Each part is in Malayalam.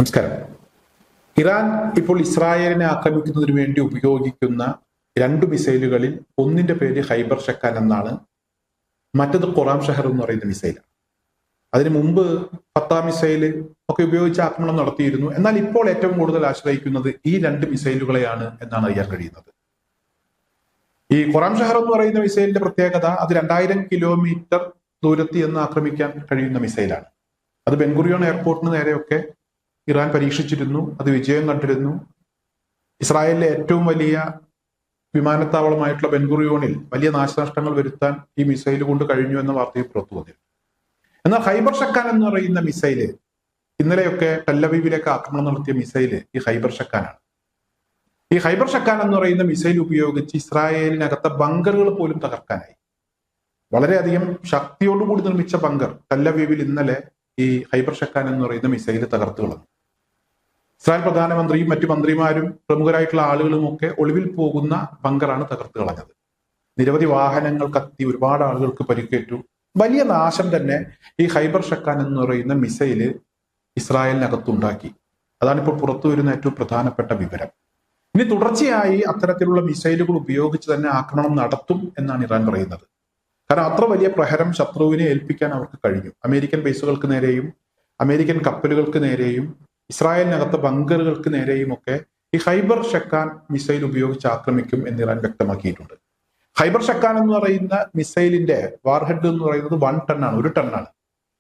നമസ്കാരം. ഇറാൻ ഇപ്പോൾ ഇസ്രായേലിനെ ആക്രമിക്കുന്നതിന് വേണ്ടി ഉപയോഗിക്കുന്ന രണ്ട് മിസൈലുകളിൽ ഒന്നിന്റെ പേര് ഹൈബർ ഷക്കാൻ എന്നാണ്, മറ്റത് ഖുറാം ഷഹർ എന്ന് പറയുന്ന മിസൈലാണ്. അതിനു മുമ്പ് ഫത്താ മിസൈൽ ഒക്കെ ഉപയോഗിച്ച് ആക്രമണം നടത്തിയിരുന്നു. എന്നാൽ ഇപ്പോൾ ഏറ്റവും കൂടുതൽ ആശ്രയിക്കുന്നത് ഈ രണ്ട് മിസൈലുകളെയാണ് എന്നാണ് അറിയാൻ കഴിയുന്നത്. ഈ ഖുറാം ഷഹർ എന്ന് പറയുന്ന മിസൈലിന്റെ പ്രത്യേകത, അത് 2000 കിലോമീറ്റർ ദൂരത്തിൽ നിന്ന് ആക്രമിക്കാൻ കഴിയുന്ന മിസൈലാണ്. അത് ബെൻഗുറിയോൺ എയർപോർട്ടിന് നേരെയൊക്കെ ഇറാൻ പരീക്ഷിച്ചിരുന്നു. അത് വിജയം കണ്ടിരുന്നു. ഇസ്രായേലിലെ ഏറ്റവും വലിയ വിമാനത്താവളമായിട്ടുള്ള ബെൻഗുറിയോണിൽ വലിയ നാശനഷ്ടങ്ങൾ വരുത്താൻ ഈ മിസൈൽ കൊണ്ട് കഴിഞ്ഞു എന്ന വാർത്തയും പുറത്തു വന്നിരുന്നു. എന്നാൽ ഹൈബർ ഷക്കാൻ എന്ന് പറയുന്ന മിസൈല്, ഇന്നലെയൊക്കെ ടെല്ലവീവിലേക്ക് ആക്രമണം നടത്തിയ മിസൈല് ഈ ഹൈബർ ഷക്കാനാണ്. ഈ ഹൈബർ ഷക്കാൻ എന്ന് പറയുന്ന മിസൈൽ ഉപയോഗിച്ച് ഇസ്രായേലിനകത്തെ ബങ്കറുകൾ പോലും തകർക്കാനായി. വളരെയധികം ശക്തിയോടുകൂടി നിർമ്മിച്ച ബങ്കർ ടെല്ലവീവിൽ ഇന്നലെ ഈ ഹൈബർ ഷക്കാൻ എന്ന് പറയുന്ന മിസൈൽ തകർത്തു കളഞ്ഞു. ഇസ്രായേൽ പ്രധാനമന്ത്രിയും മറ്റു മന്ത്രിമാരും പ്രമുഖരായിട്ടുള്ള ആളുകളും ഒക്കെ ഒളിവിൽ പോകുന്ന ബങ്കറാണ് തകർത്തു കളഞ്ഞത്. നിരവധി വാഹനങ്ങൾ കത്തി, ഒരുപാട് ആളുകൾക്ക് പരിക്കേറ്റു. വലിയ നാശം തന്നെ ഈ ഹൈബർ ഷക്കാൻ എന്ന് പറയുന്ന മിസൈല് ഇസ്രായേലിനകത്തുണ്ടാക്കി. അതാണ് ഇപ്പോൾ പുറത്തു വരുന്ന ഏറ്റവും പ്രധാനപ്പെട്ട വിവരം. ഇനി തുടർച്ചയായി അത്തരത്തിലുള്ള മിസൈലുകൾ ഉപയോഗിച്ച് തന്നെ ആക്രമണം നടത്തും എന്നാണ് ഇറാൻ പറയുന്നത്. കാരണം അത്ര വലിയ പ്രഹരം ശത്രുവിനെ ഏൽപ്പിക്കാൻ അവർക്ക് കഴിഞ്ഞു. അമേരിക്കൻ ബേസുകൾക്ക് നേരെയും അമേരിക്കൻ കപ്പലുകൾക്ക് നേരെയും ഇസ്രായേലിനകത്ത് ബങ്കറുകൾക്ക് നേരെയും ഒക്കെ ഈ ഹൈബർ ഷക്കാൻ മിസൈൽ ഉപയോഗിച്ച് ആക്രമിക്കും എന്ന് ഇറാൻ വ്യക്തമാക്കിയിട്ടുണ്ട്. ഹൈബർ ഷക്കാൻ എന്ന് പറയുന്ന മിസൈലിന്റെ വാർഹെഡ് എന്ന് പറയുന്നത് 1 ടൺ ആണ്, 1 ടണ്ണാണ്.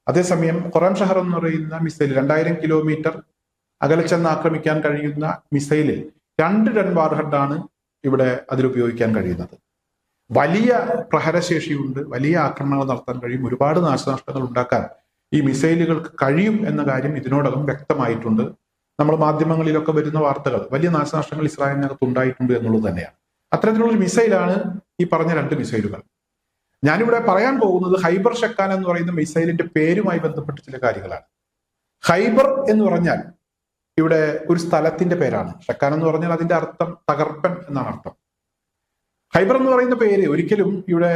അതേസമയം ഖുറാം ഷഹർ എന്ന് പറയുന്ന മിസൈൽ 2000 കിലോമീറ്റർ അകലെ ചെന്ന് ആക്രമിക്കാൻ കഴിയുന്ന മിസൈലിൽ 2 ടൺ വാർഹെഡാണ് ഇവിടെ അതിലുപയോഗിക്കാൻ കഴിയുന്നത്. വലിയ പ്രഹരശേഷിയുണ്ട്, വലിയ ആക്രമണങ്ങൾ നടത്താൻ കഴിയും, ഒരുപാട് നാശനഷ്ടങ്ങൾ ഉണ്ടാക്കാൻ ഈ മിസൈലുകൾക്ക് കഴിയും എന്ന കാര്യം ഇതിനോടകം വ്യക്തമായിട്ടുണ്ട്. നമ്മൾ മാധ്യമങ്ങളിലൊക്കെ വരുന്ന വാർത്തകൾ വലിയ നാശനഷ്ടങ്ങൾ ഇസ്രായേലിനകത്ത് ഉണ്ടായിട്ടുണ്ട് എന്നുള്ളത് തന്നെയാണ്. അത്തരത്തിലുള്ള ഒരു മിസൈലാണ് ഈ പറഞ്ഞ 2 മിസൈലുകൾ. ഞാനിവിടെ പറയാൻ പോകുന്നത് ഹൈബർ ഷക്കാൻ എന്ന് പറയുന്ന മിസൈലിന്റെ പേരുമായി ബന്ധപ്പെട്ട് ചില കാര്യങ്ങളാണ്. ഹൈബർ എന്ന് പറഞ്ഞാൽ ഇവിടെ ഒരു സ്ഥലത്തിന്റെ പേരാണ്. ഷക്കാൻ എന്ന് പറഞ്ഞാൽ അതിന്റെ അർത്ഥം തകർപ്പൻ എന്നാണ് അർത്ഥം. ഹൈബർ എന്ന് പറയുന്ന പേര് ഒരിക്കലും ഇവിടെ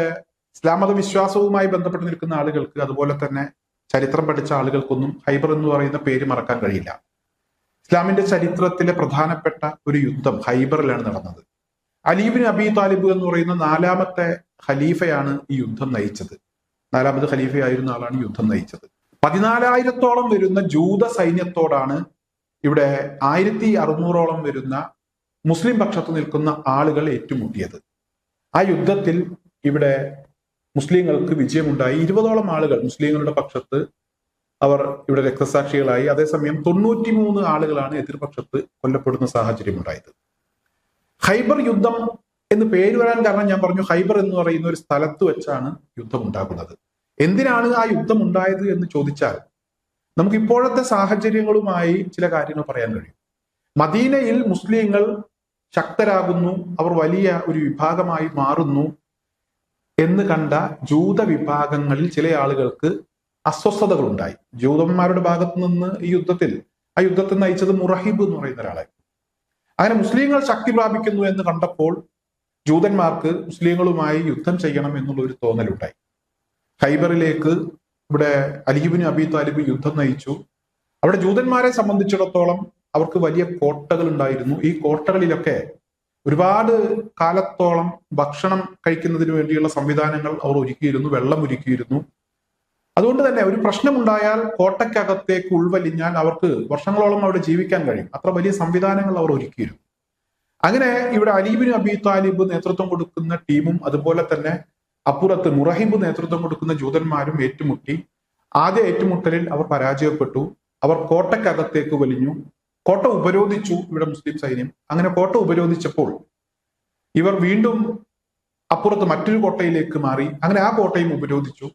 ഇസ്ലാം മത വിശ്വാസവുമായി ബന്ധപ്പെട്ട് നിൽക്കുന്ന ആളുകൾക്ക്, അതുപോലെ തന്നെ ചരിത്രം പഠിച്ച ആളുകൾക്കൊന്നും ഹൈബർ എന്ന് പറയുന്ന പേര് മറക്കാൻ കഴിയില്ല. ഇസ്ലാമിന്റെ ചരിത്രത്തിലെ പ്രധാനപ്പെട്ട ഒരു യുദ്ധം ഹൈബറിലാണ് നടന്നത്. അലി ഇബ്നു അബി താലിബ് എന്ന് പറയുന്ന 4ാമത്തെ ഖലീഫയാണ് ഈ യുദ്ധം നയിച്ചത്. 4ാമത് ഖലീഫയായിരുന്ന ആളാണ് യുദ്ധം നയിച്ചത്. 14,000-ഓളം വരുന്ന ജൂത സൈന്യത്തോടാണ് ഇവിടെ 1600-ഓളം വരുന്ന മുസ്ലിം പക്ഷത്ത് നിൽക്കുന്ന ആളുകൾ ഏറ്റുമുട്ടിയത്. ആ യുദ്ധത്തിൽ ഇവിടെ മുസ്ലിങ്ങൾക്ക് വിജയമുണ്ടായി. 20ഓളം ആളുകൾ മുസ്ലിങ്ങളുടെ പക്ഷത്ത് അവർ ഇവിടെ രക്തസാക്ഷികളായി. അതേസമയം 93 ആളുകളാണ് എതിർപക്ഷത്ത് കൊല്ലപ്പെടുന്ന സാഹചര്യം ഉണ്ടായത്. ഹൈബർ യുദ്ധം എന്ന് പേര് വരാൻ കാരണം ഞാൻ പറഞ്ഞു, ഹൈബർ എന്ന് പറയുന്ന ഒരു സ്ഥലത്ത് വെച്ചാണ് യുദ്ധം ഉണ്ടാകുന്നത്. എന്തിനാണ് ആ യുദ്ധം ഉണ്ടായത് എന്ന് ചോദിച്ചാൽ നമുക്ക് ഇപ്പോഴത്തെ സാഹചര്യങ്ങളുമായി ചില കാര്യങ്ങൾ പറയാൻ കഴിയും. മദീനയിൽ മുസ്ലിങ്ങൾ ശക്തരാകുന്നു, അവർ വലിയ ഒരു വിഭാഗമായി മാറുന്നു എന്ന് കണ്ട ജൂത വിഭാഗങ്ങളിൽ ചില ആളുകൾക്ക് അസ്വസ്ഥതകൾ ഉണ്ടായി. ജൂതന്മാരുടെ ഭാഗത്ത് നിന്ന് ആ യുദ്ധത്തെ നയിച്ചത് മുറഹിബ് എന്ന് പറയുന്ന ഒരാളായി. അങ്ങനെ മുസ്ലിങ്ങൾ ശക്തി പ്രാപിക്കുന്നു എന്ന് കണ്ടപ്പോൾ ജൂതന്മാർക്ക് മുസ്ലിങ്ങളുമായി യുദ്ധം ചെയ്യണം എന്നുള്ള ഒരു തോന്നലുണ്ടായി. ഹൈബറിലേക്ക് ഇവിടെ അലി ഇബ്നു അബി താലിബ് യുദ്ധം നയിച്ചു. അവിടെ ജൂതന്മാരെ സംബന്ധിച്ചിടത്തോളം അവർക്ക് വലിയ കോട്ടകൾ ഉണ്ടായിരുന്നു. ഈ കോട്ടകളിലൊക്കെ ഒരുപാട് കാലത്തോളം ഭക്ഷണം കഴിക്കുന്നതിന് വേണ്ടിയുള്ള സംവിധാനങ്ങൾ അവർ ഒരുക്കിയിരുന്നു, വെള്ളം ഒരുക്കിയിരുന്നു. അതുകൊണ്ട് തന്നെ ഒരു പ്രശ്നമുണ്ടായാൽ കോട്ടയ്ക്കകത്തേക്ക് ഉൾവലിഞ്ഞാൽ അവർക്ക് വർഷങ്ങളോളം അവിടെ ജീവിക്കാൻ കഴിയും. അത്ര വലിയ സംവിധാനങ്ങൾ അവർ ഒരുക്കിയിരുന്നു. അങ്ങനെ ഇവിടെ അലി ഇബ്നു അബി താലിബ് നേതൃത്വം കൊടുക്കുന്ന ടീമും അതുപോലെ തന്നെ അപ്പുറത്ത് മുറഹിബ് നേതൃത്വം കൊടുക്കുന്ന ജൂതന്മാരും ഏറ്റുമുട്ടി. ആദ്യ ഏറ്റുമുട്ടലിൽ അവർ പരാജയപ്പെട്ടു. അവർ കോട്ടയ്ക്കകത്തേക്ക് വലിഞ്ഞു. കോട്ട ഉപരോധിച്ചു ഇവിടെ മുസ്ലിം സൈന്യം. അങ്ങനെ കോട്ട ഉപരോധിച്ചപ്പോൾ ഇവർ വീണ്ടും അപ്പുറത്ത് മറ്റൊരു കോട്ടയിലേക്ക് മാറി. അങ്ങനെ ആ കോട്ടയും ഉപരോധിച്ചു.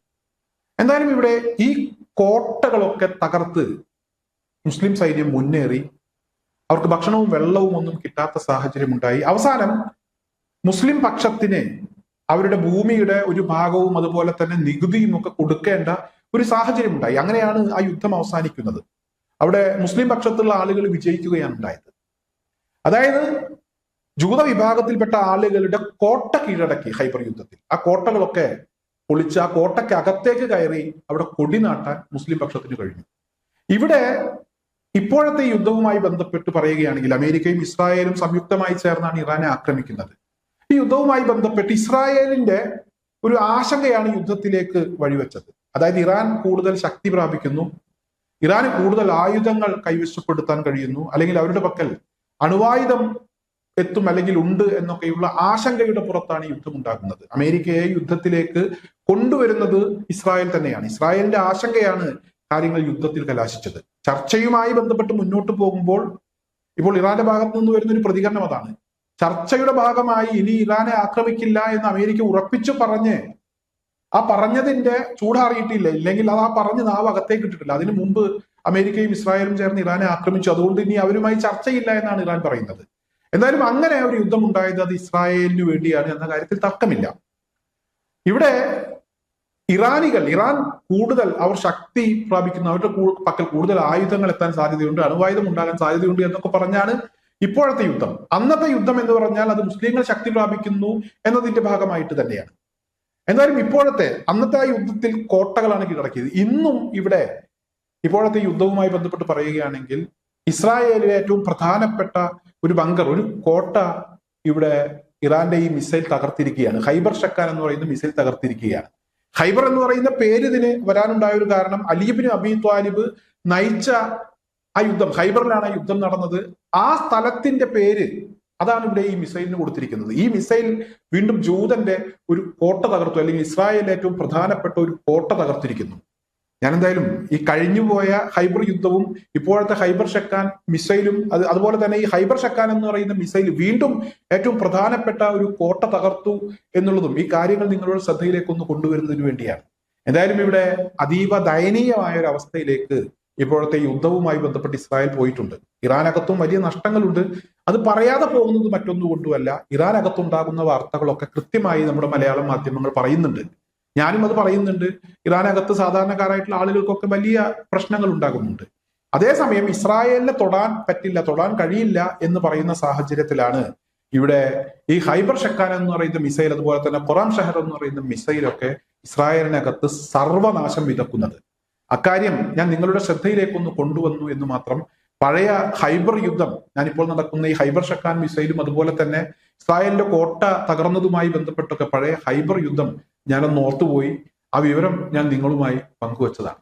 എന്തായാലും ഇവിടെ ഈ കോട്ടകളൊക്കെ തകർത്ത് മുസ്ലിം സൈന്യം മുന്നേറി. അവർക്ക് ഭക്ഷണവും വെള്ളവും ഒന്നും കിട്ടാത്ത സാഹചര്യം ഉണ്ടായി. അവസാനം മുസ്ലിം പക്ഷത്തിന് അവരുടെ ഭൂമിയുടെ ഒരു ഭാഗവും അതുപോലെ തന്നെ നികുതിയും ഒക്കെ കൊടുക്കേണ്ട ഒരു സാഹചര്യം ഉണ്ടായി. അങ്ങനെയാണ് ആ യുദ്ധം അവസാനിക്കുന്നത്. അവിടെ മുസ്ലിം പക്ഷത്തുള്ള ആളുകൾ വിജയിക്കുകയാണ് ഉണ്ടായത്. അതായത് ജൂത വിഭാഗത്തിൽപ്പെട്ട ആളുകളുടെ കോട്ട കീഴടക്കി ഹൈബർ യുദ്ധത്തിൽ. ആ കോട്ടകളൊക്കെ പൊളിച്ച് ആ കോട്ടയ്ക്ക് അകത്തേക്ക് കയറി അവിടെ കൊടി നാട്ടാൻ മുസ്ലിം പക്ഷത്തിന് കഴിഞ്ഞു. ഇവിടെ ഇപ്പോഴത്തെ യുദ്ധവുമായി ബന്ധപ്പെട്ട് പറയുകയാണെങ്കിൽ അമേരിക്കയും ഇസ്രായേലും സംയുക്തമായി ചേർന്നാണ് ഇറാനെ ആക്രമിക്കുന്നത്. ഈ യുദ്ധവുമായി ബന്ധപ്പെട്ട് ഇസ്രായേലിന്റെ ഒരു ആശങ്കയാണ് യുദ്ധത്തിലേക്ക് വഴിവെച്ചത്. അതായത് ഇറാൻ കൂടുതൽ ശക്തി പ്രാപിക്കുന്നു, ഇറാന് കൂടുതൽ ആയുധങ്ങൾ കൈവശപ്പെടുത്താൻ കഴിയുന്നു, അല്ലെങ്കിൽ അവരുടെ പക്കൽ അണുവായുധം എത്തും അല്ലെങ്കിൽ ഉണ്ട് എന്നൊക്കെയുള്ള ആശങ്കയുടെ പുറത്താണ് യുദ്ധം ഉണ്ടാകുന്നത്. അമേരിക്കയെ യുദ്ധത്തിലേക്ക് കൊണ്ടുവരുന്നത് ഇസ്രായേൽ തന്നെയാണ്. ഇസ്രായേലിന്റെ ആശങ്കയാണ് കാര്യങ്ങൾ യുദ്ധത്തിൽ കലാശിച്ചത്. ചർച്ചയുമായി ബന്ധപ്പെട്ട് മുന്നോട്ട് പോകുമ്പോൾ ഇപ്പോൾ ഇറാന്റെ ഭാഗത്ത് നിന്ന് വരുന്ന ഒരു പ്രതികരണം അതാണ്. ചർച്ചയുടെ ഭാഗമായി ഇനി ഇറാനെ ആക്രമിക്കില്ല എന്ന് അമേരിക്ക ഉറപ്പിച്ചു പറഞ്ഞ് ആ പറഞ്ഞതിന്റെ ചൂടാറിയിട്ടില്ല, ഇല്ലെങ്കിൽ അത് ആ പറഞ്ഞ് നാവ് അകത്തേക്ക് ഇട്ടിട്ടില്ല. അതിനു മുമ്പ് അമേരിക്കയും ഇസ്രായേലും ചേർന്ന് ഇറാനെ ആക്രമിച്ചു, അതുകൊണ്ട് ഇനി അവരുമായി ചർച്ചയില്ല എന്നാണ് ഇറാൻ പറയുന്നത്. എന്തായാലും അങ്ങനെ ഒരു യുദ്ധം ഉണ്ടായത് അത് ഇസ്രായേലിന് വേണ്ടിയാണ് എന്ന കാര്യത്തിൽ തർക്കമില്ല. ഇവിടെ ഇറാൻ കൂടുതൽ അവർ ശക്തി പ്രാപിക്കുന്നു, അവരുടെ പക്കൽ കൂടുതൽ ആയുധങ്ങൾ എത്താൻ സാധ്യതയുണ്ട്, അണുവായുധം ഉണ്ടാകാൻ സാധ്യതയുണ്ട് എന്നൊക്കെ പറഞ്ഞാണ് ഇപ്പോഴത്തെ യുദ്ധം. അന്നത്തെ യുദ്ധം എന്ന് പറഞ്ഞാൽ അത് മുസ്ലിങ്ങൾ ശക്തി പ്രാപിക്കുന്നു എന്നതിന്റെ ഭാഗമായിട്ട് തന്നെയാണ്. എന്നാലും അന്നത്തെ ആ യുദ്ധത്തിൽ കോട്ടകളാണ് കീഴടക്കിയത്. ഇന്നും ഇവിടെ ഇപ്പോഴത്തെ യുദ്ധവുമായി ബന്ധപ്പെട്ട് പറയുകയാണെങ്കിൽ ഇസ്രായേലിലെ ഏറ്റവും പ്രധാനപ്പെട്ട ഒരു ബങ്കർ, ഒരു കോട്ട ഇവിടെ ഇറാന്റെ ഈ മിസൈൽ തകർത്തിരിക്കുകയാണ്. ഖൈബർ ഷക്കാൻ എന്ന് പറയുന്ന മിസൈൽ തകർത്തിരിക്കുകയാണ്. ഖൈബർ എന്ന് പറയുന്ന പേര് ഇതിന് വരാനുണ്ടായ ഒരു കാരണം അലി ഇബ്നു അബീ ത്വാലിബ് നയിച്ച ആ യുദ്ധം, ഖൈബറിലാണ് ആ യുദ്ധം നടന്നത്. ആ സ്ഥലത്തിന്റെ പേര് അതാണ് ഇവിടെ ഈ മിസൈലിന് കൊടുത്തിരിക്കുന്നത്. ഈ മിസൈൽ വീണ്ടും ജൂതന്റെ ഒരു കോട്ട തകർത്തു, അല്ലെങ്കിൽ ഇസ്രായേലിലെ ഏറ്റവും പ്രധാനപ്പെട്ട ഒരു കോട്ട തകർത്തിരിക്കുന്നു. ഞാൻ എന്തായാലും ഈ കഴിഞ്ഞുപോയ ഖൈബർ യുദ്ധവും ഇപ്പോഴത്തെ ഖൈബർ ഷക്കാൻ മിസൈലും അതുപോലെ തന്നെ ഈ ഖൈബർ ഷക്കാൻ എന്ന് പറയുന്ന മിസൈൽ വീണ്ടും ഏറ്റവും പ്രധാനപ്പെട്ട ഒരു കോട്ട തകർത്തു എന്നുള്ളതും ഈ കാര്യങ്ങൾ നിങ്ങളുടെ ശ്രദ്ധയിലേക്ക് ഒന്ന് കൊണ്ടുവരുന്നതിന് വേണ്ടിയാണ്. എന്തായാലും ഇവിടെ അതീവ ദയനീയമായ ഒരു അവസ്ഥയിലേക്ക് ഇപ്പോഴത്തെ യുദ്ധവുമായി ബന്ധപ്പെട്ട് ഇസ്രായേൽ പോയിട്ടുണ്ട്. ഇറാനകത്തും വലിയ നഷ്ടങ്ങളുണ്ട്. അത് പറയാതെ പോകുന്നത് മറ്റൊന്നുകൊണ്ടുമല്ല, ഇറാനകത്തുണ്ടാകുന്ന വാർത്തകളൊക്കെ കൃത്യമായി നമ്മുടെ മലയാളം മാധ്യമങ്ങൾ പറയുന്നുണ്ട്. ഞാനും അത് പറയുന്നുണ്ട്. ഇറാനകത്ത് സാധാരണക്കാരായിട്ടുള്ള ആളുകൾക്കൊക്കെ വലിയ പ്രശ്നങ്ങൾ ഉണ്ടാകുന്നുണ്ട്. അതേസമയം ഇസ്രായേലിനെ തൊടാൻ പറ്റില്ല, തൊടാൻ കഴിയില്ല എന്ന് പറയുന്ന സാഹചര്യത്തിലാണ് ഇവിടെ ഈ ഖൈബർ ഷക്കാൻ എന്ന് പറയുന്ന മിസൈൽ, അതുപോലെ തന്നെ ഖുറാം ഷഹർ എന്ന് പറയുന്ന മിസൈലൊക്കെ ഇസ്രായേലിനകത്ത് സർവനാശം വിതക്കുന്നത്. അക്കാര്യം ഞാൻ നിങ്ങളുടെ ശ്രദ്ധയിലേക്കൊന്ന് കൊണ്ടുവന്നു എന്ന് മാത്രം. പഴയ ഖൈബർ യുദ്ധം, ഞാനിപ്പോൾ നടക്കുന്ന ഈ ഖൈബർ ഷക്കാൻ മിസൈലും അതുപോലെ തന്നെ ഇസ്രായേലിന്റെ കോട്ട തകർന്നതുമായി ബന്ധപ്പെട്ടൊക്കെ പഴയ ഖൈബർ യുദ്ധം ഞാനൊന്ന് ഓർത്തുപോയി. ആ വിവരം ഞാൻ നിങ്ങളുമായി പങ്കുവച്ചതാണ്.